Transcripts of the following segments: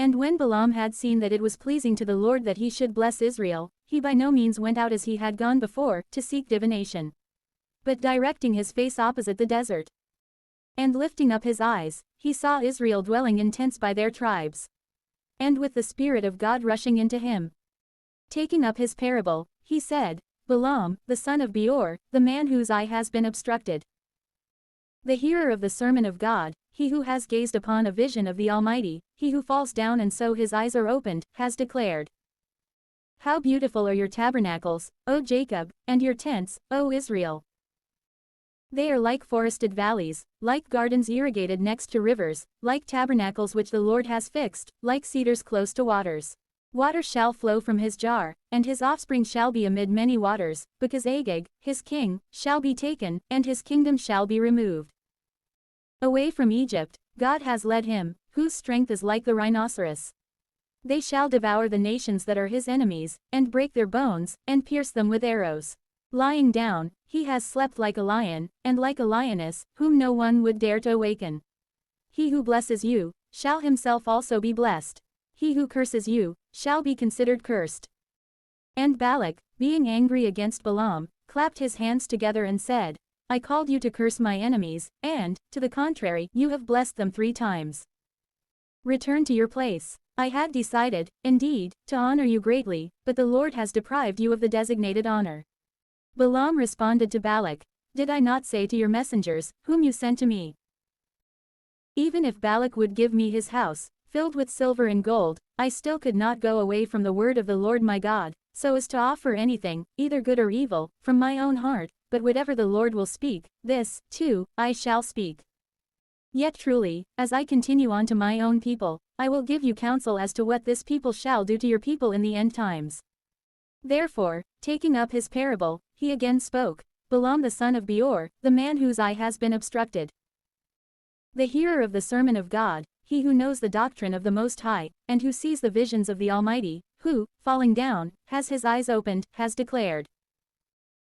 And when Balaam had seen that it was pleasing to the Lord that he should bless Israel, he by no means went out as he had gone before, to seek divination, but directing his face opposite the desert, and lifting up his eyes, he saw Israel dwelling in tents by their tribes, and with the Spirit of God rushing into him. Taking up his parable, he said, Balaam, the son of Beor, the man whose eye has been obstructed, the hearer of the sermon of God, he who has gazed upon a vision of the Almighty, he who falls down and so his eyes are opened, has declared, How beautiful are your tabernacles, O Jacob, and your tents, O Israel. They are like forested valleys, like gardens irrigated next to rivers, like tabernacles which the Lord has fixed, like cedars close to waters. Water shall flow from his jar, and his offspring shall be amid many waters, because Agag, his king, shall be taken, and his kingdom shall be removed. Away from Egypt, God has led him, whose strength is like the rhinoceros. They shall devour the nations that are his enemies, and break their bones, and pierce them with arrows. Lying down, he has slept like a lion, and like a lioness, whom no one would dare to awaken. He who blesses you, shall himself also be blessed. He who curses you, shall be considered cursed. And Balak, being angry against Balaam, clapped his hands together and said, I called you to curse my enemies, and, to the contrary, you have blessed them 3 times. Return to your place. I had decided, indeed, to honor you greatly, but the Lord has deprived you of the designated honor. Balaam responded to Balak, Did I not say to your messengers, whom you sent to me? Even if Balak would give me his house, filled with silver and gold, I still could not go away from the word of the Lord my God, so as to offer anything, either good or evil, from my own heart, but whatever the Lord will speak, this, too, I shall speak. Yet truly, as I continue on to my own people, I will give you counsel as to what this people shall do to your people in the end times. Therefore, taking up his parable, he again spoke, Balaam the son of Beor, the man whose eye has been obstructed. The hearer of the sermon of God, he who knows the doctrine of the Most High, and who sees the visions of the Almighty, who, falling down, has his eyes opened, has declared,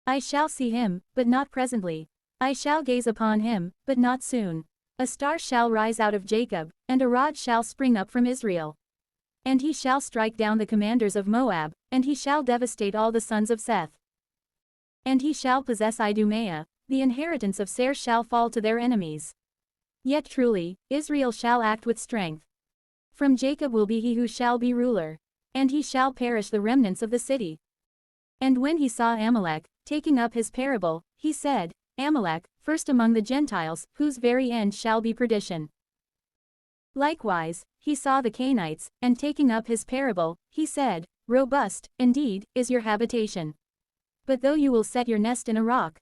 I shall see him, but not presently. I shall gaze upon him, but not soon. A star shall rise out of Jacob, and a rod shall spring up from Israel. And he shall strike down the commanders of Moab, and he shall devastate all the sons of Seth. And he shall possess Idumea, the inheritance of Seir shall fall to their enemies. Yet truly, Israel shall act with strength. From Jacob will be he who shall be ruler. And he shall perish the remnants of the city. And when he saw Amalek, taking up his parable, he said, Amalek, first among the Gentiles, whose very end shall be perdition. Likewise, he saw the Canaanites, and taking up his parable, he said, Robust, indeed, is your habitation. But though you will set your nest in a rock,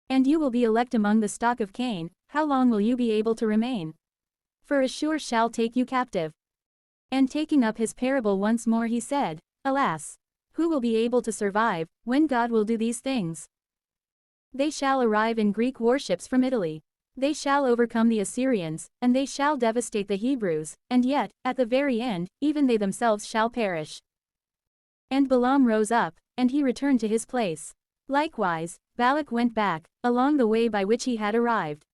and you will be elect among the stock of Cain, how long will you be able to remain? For Ashur shall take you captive. And taking up his parable once more he said, Alas! Who will be able to survive, when God will do these things? They shall arrive in Greek warships from Italy. They shall overcome the Assyrians, and they shall devastate the Hebrews, and yet, at the very end, even they themselves shall perish. And Balaam rose up, and he returned to his place. Likewise, Balak went back, along the way by which he had arrived.